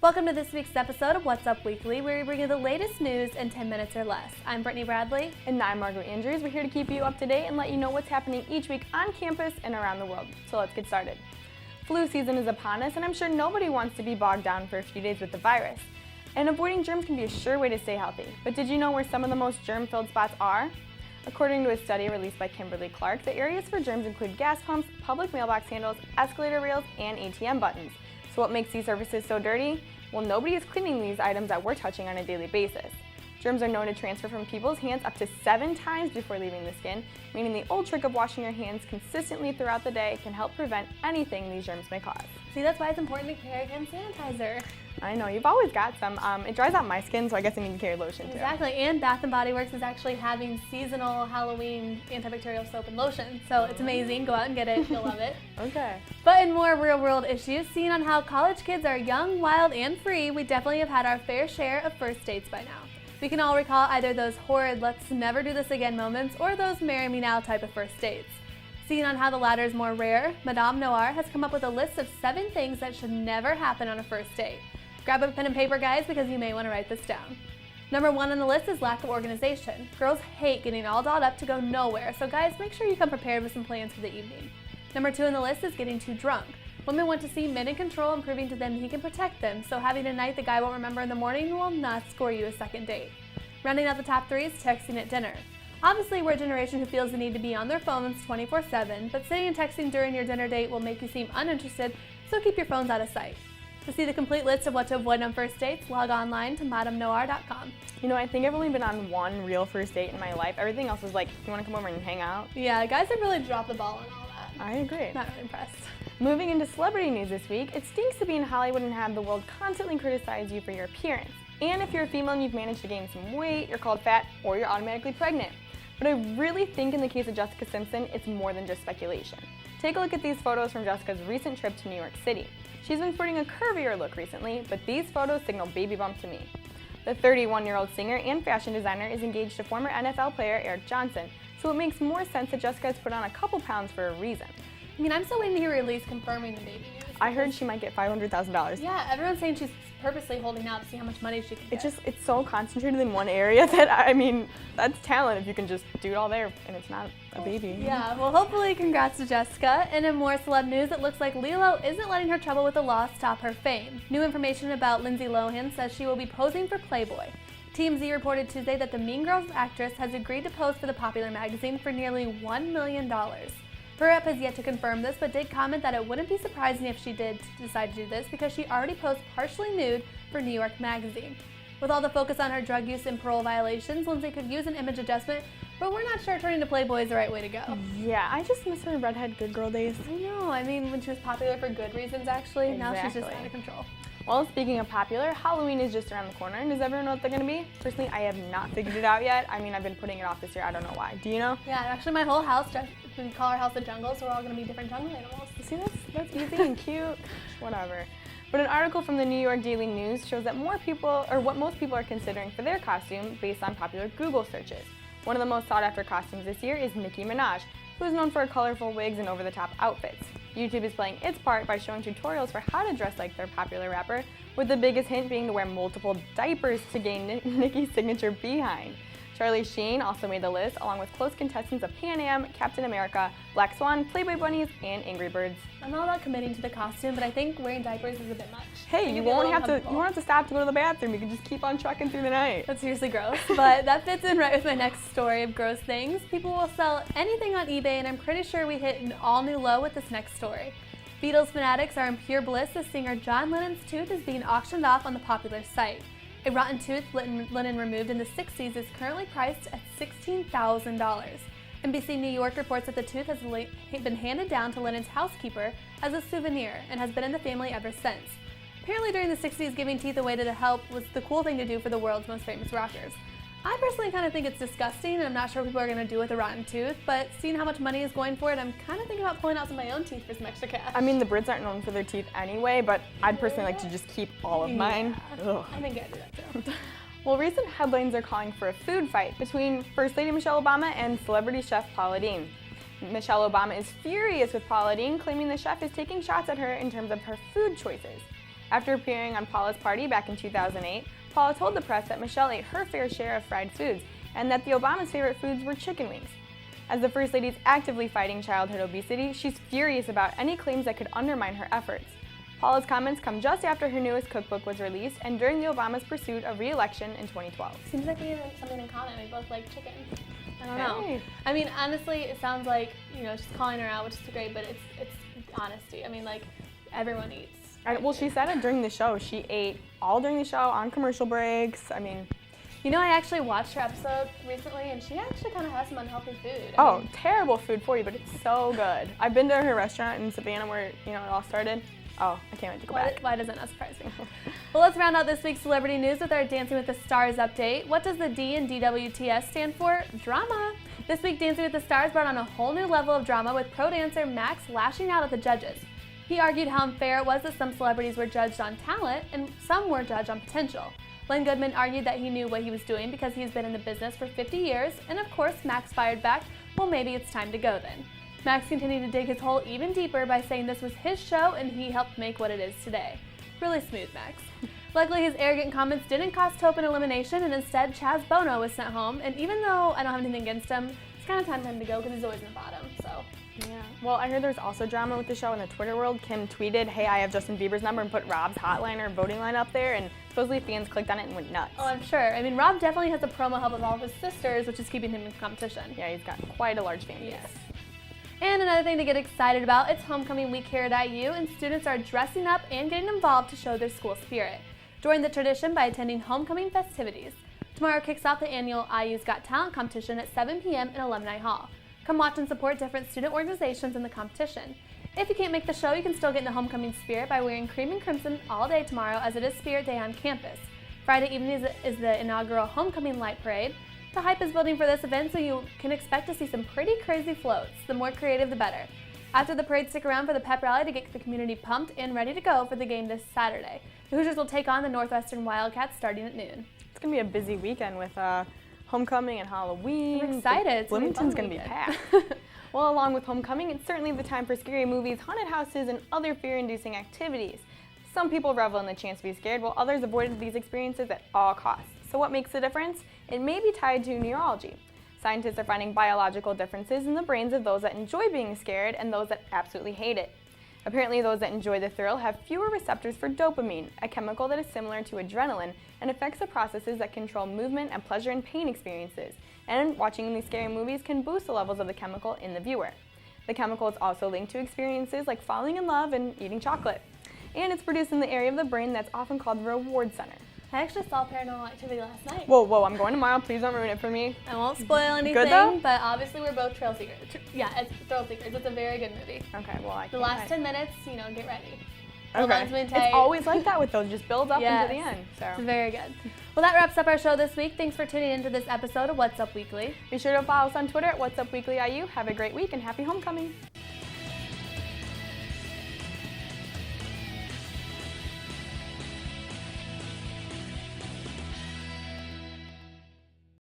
Welcome to this week's episode of What's Up Weekly, where we bring you the latest news in 10 minutes or less. I'm Brittany Bradley. And I'm Margo. We're here to keep you up to date and let you know what's happening each week on campus and around the world. So let's get started. Flu season is upon us, and I'm sure nobody wants to be bogged down for a few days with the virus. And avoiding germs can be a sure way to stay healthy. But did you know where some of the most germ-filled spots are? According to a study released by Kimberly-Clark, the areas for germs include gas pumps, public mailbox handles, escalator rails, and ATM buttons. So what makes these surfaces so dirty? Well, nobody is cleaning these items that we're touching on a daily basis. Germs are known to transfer from people's hands up to 7 times before leaving the skin, meaning the old trick of washing your hands consistently throughout the day can help prevent anything these germs may cause. See, that's why it's important to carry hand sanitizer. I know, you've always got some. It dries out my skin, so I guess I need to carry lotion too. Exactly, and Bath & Body Works is actually having seasonal Halloween antibacterial soap and lotion, so it's amazing. Go out and get it, you'll love it. Okay. But in more real-world issues, seeing on how college kids are young, wild, and free, we definitely have had our fair share of first dates by now. We can all recall either those horrid let's never do this again moments or those marry me now type of first dates. Seeing on how the latter is more rare, Madame Noir has come up with a list of 7 things that should never happen on a first date. Grab a pen and paper, guys, because you may want to write this down. Number 1 on the list is lack of organization. Girls hate getting all dolled up to go nowhere, so guys, make sure you come prepared with some plans for the evening. Number 2 on the list is getting too drunk. Women want to see men in control and proving to them he can protect them, so having a night the guy won't remember in the morning will not score you a second date. Rounding out the top 3 is texting at dinner. Obviously, we're a generation who feels the need to be on their phones 24/7, but sitting and texting during your dinner date will make you seem uninterested, so keep your phones out of sight. To see the complete list of what to avoid on first dates, log online to madamenoir.com. You know, I think I've only been on one real first date in my life. Everything else was like, you want to come over and hang out? Yeah, guys have really dropped the ball on all that. I agree. Not really impressed. Moving into celebrity news this week, it stinks to be in Hollywood and have the world constantly criticize you for your appearance. And if you're a female and you've managed to gain some weight, you're called fat, or you're automatically pregnant. But I really think in the case of Jessica Simpson, it's more than just speculation. Take a look at these photos from Jessica's recent trip to New York City. She's been sporting a curvier look recently, but these photos signal baby bump to me. The 31-year-old singer and fashion designer is engaged to former NFL player Eric Johnson, so it makes more sense that Jessica has put on a couple pounds for a reason. I mean, I'm still waiting to hear a release confirming the baby news. I heard she might get $500,000. Yeah, everyone's saying she's purposely holding out to see how much money she can get. It's so concentrated in one area that, I mean, that's talent if you can just do it all there and it's not a baby. Yeah, well, hopefully congrats to Jessica. And in more celeb news, it looks like Lilo isn't letting her trouble with the law stop her fame. New information about Lindsay Lohan says she will be posing for Playboy. TMZ reported Tuesday that the Mean Girls actress has agreed to pose for the popular magazine for nearly $1 million. Her rep has yet to confirm this, but did comment that it wouldn't be surprising if she did decide to do this because she already posed partially nude for New York Magazine. With all the focus on her drug use and parole violations, Lindsay could use an image adjustment, but we're not sure turning to Playboy is the right way to go. Yeah, I just miss her redhead good girl days. I know, I mean, when she was popular for good reasons, actually. Exactly. Now she's just out of control. Well, speaking of popular, Halloween is just around the corner, and does everyone know what they're going to be? Personally, I have not figured it out yet. I mean, I've been putting it off this year. I don't know why. Do you know? Yeah, actually my whole house, we call our house the jungle, so we're all going to be different jungle animals. See, that's easy and cute. Whatever. But an article from the New York Daily News shows that what most people are considering for their costume based on popular Google searches. One of the most sought-after costumes this year is Nicki Minaj, who is known for her colorful wigs and over-the-top outfits. YouTube is playing its part by showing tutorials for how to dress like their popular rapper, with the biggest hint being to wear multiple diapers to gain Nicki's signature behind. Charlie Sheen also made the list, along with close contestants of Pan Am, Captain America, Black Swan, Playboy Bunnies, and Angry Birds. I'm not about committing to the costume, but I think wearing diapers is a bit much. Hey, you won't have to stop to go to the bathroom. You can just keep on trucking through the night. That's seriously gross, but that fits in right with my next story of gross things. People will sell anything on eBay, and I'm pretty sure we hit an all-new low with this next story. Beatles fanatics are in pure bliss as singer John Lennon's tooth is being auctioned off on the popular site. A rotten tooth Lennon removed in the 60s is currently priced at $16,000. NBC New York reports that the tooth has been handed down to Lennon's housekeeper as a souvenir and has been in the family ever since. Apparently during the 60s, giving teeth away to help was the cool thing to do for the world's most famous rockers. I personally kind of think it's disgusting, and I'm not sure what people are going to do with a rotten tooth, but seeing how much money is going for it, I'm kind of thinking about pulling out some of my own teeth for some extra cash. I mean, the Brits aren't known for their teeth anyway, but I'd personally like to just keep all of mine. Ugh. I think I'd do that too. Well, recent headlines are calling for a food fight between First Lady Michelle Obama and celebrity chef Paula Deen. Michelle Obama is furious with Paula Deen, claiming the chef is taking shots at her in terms of her food choices. After appearing on Paula's Party back in 2008, Paula told the press that Michelle ate her fair share of fried foods and that the Obamas' favorite foods were chicken wings. As the First Lady is actively fighting childhood obesity, she's furious about any claims that could undermine her efforts. Paula's comments come just after her newest cookbook was released and during the Obamas' pursuit of re-election in 2012. Seems like we have something in common. We both like chicken. I don't know. Hey. I mean, honestly, it sounds like, she's calling her out, which is great, but it's honesty. I mean, like, everyone eats. Well, she said it during the show. She ate all during the show, on commercial breaks. I mean... I actually watched her episode recently, and she actually kind of has some unhealthy food. I mean, terrible food for you, but it's so good. I've been to her restaurant in Savannah where, it all started. Oh, I can't wait to go back. Why doesn't that surprise me? Well, let's round out this week's celebrity news with our Dancing with the Stars update. What does the D in DWTS stand for? Drama. This week, Dancing with the Stars brought on a whole new level of drama with pro dancer Max lashing out at the judges. He argued how unfair it was that some celebrities were judged on talent and some were judged on potential. Len Goodman argued that he knew what he was doing because he's been in the business for 50 years, and of course, Max fired back, well, maybe it's time to go then. Max continued to dig his hole even deeper by saying this was his show and he helped make what it is today. Really smooth, Max. Luckily, his arrogant comments didn't cost Hope an elimination, and instead, Chaz Bono was sent home, and even though I don't have anything against him, it's kind of time for him to go because he's always in the bottom, so. Yeah. Well, I heard there's also drama with the show in the Twitter world. Kim tweeted, "Hey, I have Justin Bieber's number," and put Rob's hotline or voting line up there, and supposedly fans clicked on it and went nuts. Oh, I'm sure. I mean, Rob definitely has the promo help of all of his sisters, which is keeping him in competition. Yeah, he's got quite a large fan base. Yes. And another thing to get excited about, it's homecoming week here at IU, and students are dressing up and getting involved to show their school spirit. Join the tradition by attending homecoming festivities. Tomorrow kicks off the annual IU's Got Talent competition at 7 p.m. in Alumni Hall. Come watch and support different student organizations in the competition. If you can't make the show, you can still get in the homecoming spirit by wearing cream and crimson all day tomorrow, as it is Spirit Day on campus. Friday evening is the inaugural Homecoming Light Parade. The hype is building for this event, so you can expect to see some pretty crazy floats. The more creative, the better. After the parade, stick around for the pep rally to get the community pumped and ready to go for the game this Saturday. The Hoosiers will take on the Northwestern Wildcats starting at noon. It's going to be a busy weekend with homecoming and Halloween. I'm excited. Bloomington's going to be packed. Well, along with homecoming, it's certainly the time for scary movies, haunted houses, and other fear-inducing activities. Some people revel in the chance to be scared, while others avoid these experiences at all costs. So what makes the difference? It may be tied to neurology. Scientists are finding biological differences in the brains of those that enjoy being scared and those that absolutely hate it. Apparently, those that enjoy the thrill have fewer receptors for dopamine, a chemical that is similar to adrenaline and affects the processes that control movement and pleasure and pain experiences. And watching these scary movies can boost the levels of the chemical in the viewer. The chemical is also linked to experiences like falling in love and eating chocolate. And it's produced in the area of the brain that's often called the reward center. I actually saw Paranormal Activity last night. Whoa, I'm going tomorrow. Please don't ruin it for me. I won't spoil anything, Good though? But obviously we're both thrill seekers. It's thrill seekers. It's a very good movie. Okay, well, The last 10 minutes, get ready. Okay. It's always like that with those. Just build up Yes. into the end. So It's very good. Well, that wraps up our show this week. Thanks for tuning into this episode of What's Up Weekly. be sure to follow us on Twitter at What's Up Weekly IU. Have a great week and happy homecoming.